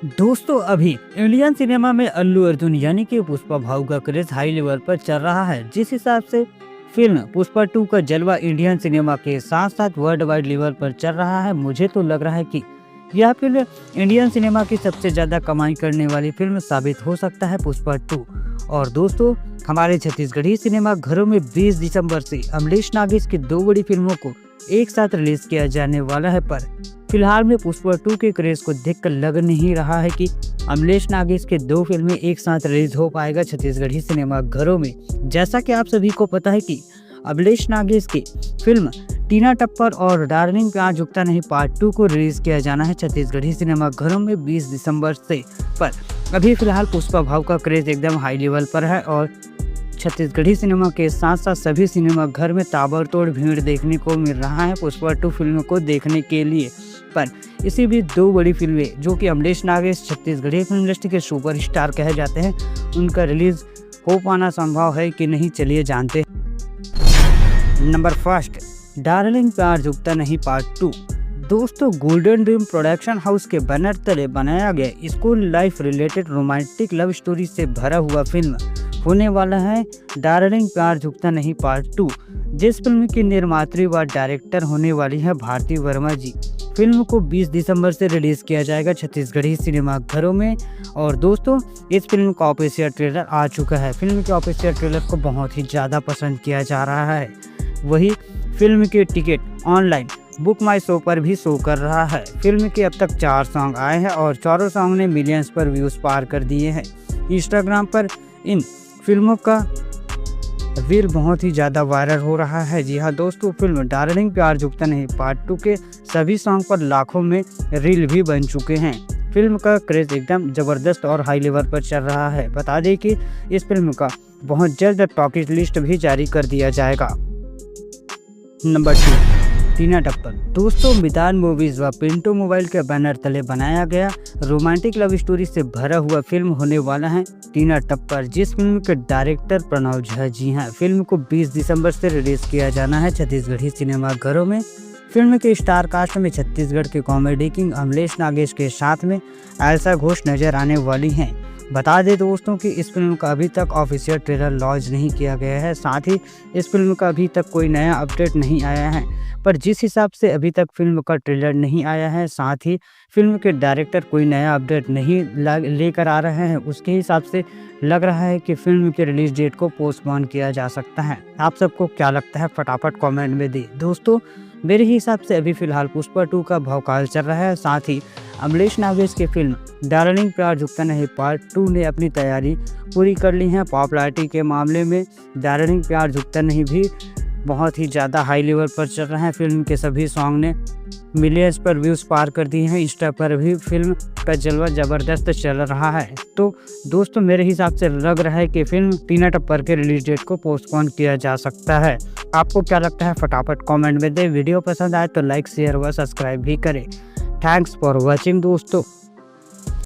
दोस्तों अभी Indian cinema में अल्लू अर्जुन यानी कि पुष्पा भाऊ का क्रेज हाई लेवल पर चल रहा है। जिस हिसाब से फिल्म पुष्पा 2 का जलवा इंडियन सिनेमा के साथ साथ वर्ल्ड वाइड लेवल पर चल रहा है, मुझे तो लग रहा है कि यह फिल्म इंडियन सिनेमा की सबसे ज्यादा कमाई करने वाली फिल्म साबित हो सकता है पुष्पा 2। और दोस्तों हमारे छत्तीसगढ़ी सिनेमा घरों में 20 दिसंबर से अमरीश नागेश की दो बड़ी फिल्मों को एक साथ रिलीज किया जाने वाला है, पर फिलहाल में पुष्पा 2 के क्रेज को देखकर लग नहीं रहा है कि अमरीश नागेश के दो फिल्में एक साथ रिलीज हो पाएगा छत्तीसगढ़ी सिनेमा घरों में। जैसा कि आप सभी को पता है कि अमरीश नागेश की फिल्म टीना टप्पर और डार्लिंग प्यार झुकता नहीं पार्ट 2 को रिलीज किया जाना है छत्तीसगढ़ी सिनेमा घरों में 20 दिसंबर से। पर अभी फिलहाल पुष्पा भाव का क्रेज एकदम हाई लेवल पर है और छत्तीसगढ़ी सिनेमा के साथ साथ सभी सिनेमा घर में ताबड़तोड़ भीड़ देखने को मिल रहा है पुष्पा 2 फिल्म को देखने के लिए। पर इसी बीच दो बड़ी फिल्में जो कि अमरीश नागेश छत्तीसगढ़ी फिल्म इंडस्ट्री के सुपरस्टार कहे जाते हैं, उनका रिलीज हो पाना संभव है कि नहीं, चलिए जानते हैं। नंबर फर्स्ट, डार्लिंग प्यार झुकता नहीं पार्ट 2। दोस्तों गोल्डन ड्रीम प्रोडक्शन हाउस के बैनर तले बनाया गया school life related romantic love story से भरा हुआ फिल्म होने वाला है डार्लिंग प्यार झुकता नहीं पार्ट 2, जिस फिल्म की निर्मात्री व डायरेक्टर होने वाली है भारती वर्मा जी। फिल्म को 20 दिसंबर से रिलीज किया जाएगा छत्तीसगढ़ी सिनेमा घरों में। और दोस्तों इस फिल्म का ऑफिशियल ट्रेलर आ चुका है। फिल्म के ऑफिशियल ट्रेलर को बहुत ही ज़्यादा पसंद किया जा रहा है। वही फिल्म के टिकट ऑनलाइन बुक माई शो पर भी शो कर रहा है। फिल्म के अब तक 4 सॉन्ग आए हैं और चारों सॉन्ग ने मिलियंस पर व्यूज पार कर दिए हैं। इंस्टाग्राम पर इन फिल्मों का रील बहुत ही ज़्यादा वायरल हो रहा है। जी हाँ दोस्तों, फिल्म डार्लिंग प्यार झुकता नहीं पार्ट 2 के सभी सॉन्ग पर लाखों में रील भी बन चुके हैं। फिल्म का क्रेज एकदम ज़बरदस्त और हाई लेवल पर चल रहा है। बता दें कि इस फिल्म का बहुत जल्द टॉकीज लिस्ट भी जारी कर दिया जाएगा। नंबर 2, टीना टप्पर। दोस्तों मितान मूवीज व पिंटो मोबाइल के बैनर तले बनाया गया रोमांटिक लव स्टोरी से भरा हुआ फिल्म होने वाला है टीना टप्पर, जिस फिल्म के डायरेक्टर प्रणव झा जी हैं। फिल्म को 20 दिसंबर से रिलीज किया जाना है छत्तीसगढ़ी सिनेमा घरों में। फिल्म के स्टार कास्ट में छत्तीसगढ़ के कॉमेडी किंग अमरीश नागेश के साथ में आयशा घोष नजर आने वाली हैं। बता दें दोस्तों कि इस फिल्म का अभी तक ऑफिशियल ट्रेलर लॉन्च नहीं किया गया है, साथ ही इस फिल्म का अभी तक कोई नया अपडेट नहीं आया है। पर जिस हिसाब से अभी तक फिल्म का ट्रेलर नहीं आया है, साथ ही फिल्म के डायरेक्टर कोई नया अपडेट नहीं लेकर आ रहे हैं, उसके हिसाब से लग रहा है कि फिल्म के रिलीज डेट को पोस्टपोन किया जा सकता है। आप सबको क्या लगता है फटाफट कमेंट में दें। दोस्तों मेरे हिसाब से अभी फिलहाल पुष्पा 2 का भौकाल चल रहा है, साथ ही अमरीश नागेश की फिल्म डार्लिंग प्यार झुकता नहीं पार्ट 2 ने अपनी तैयारी पूरी कर ली है। पॉपुलैरिटी के मामले में डार्लिंग प्यार झुकता नहीं भी बहुत ही ज़्यादा हाई लेवल पर चल रहा है। फिल्म के सभी सॉन्ग ने मिलियंस पर व्यूज पार कर दिए हैं। इंस्टा पर भी फिल्म का जलवा ज़बरदस्त चल रहा है। तो दोस्तों मेरे हिसाब से लग रहा है कि फिल्म टीना टप्पर के रिलीज डेट को पोस्टपोन किया जा सकता है। आपको क्या लगता है फटाफट कमेंट में दें। वीडियो पसंद आए तो लाइक शेयर व सब्सक्राइब भी करें। थैंक्स फॉर वॉचिंग दोस्तों।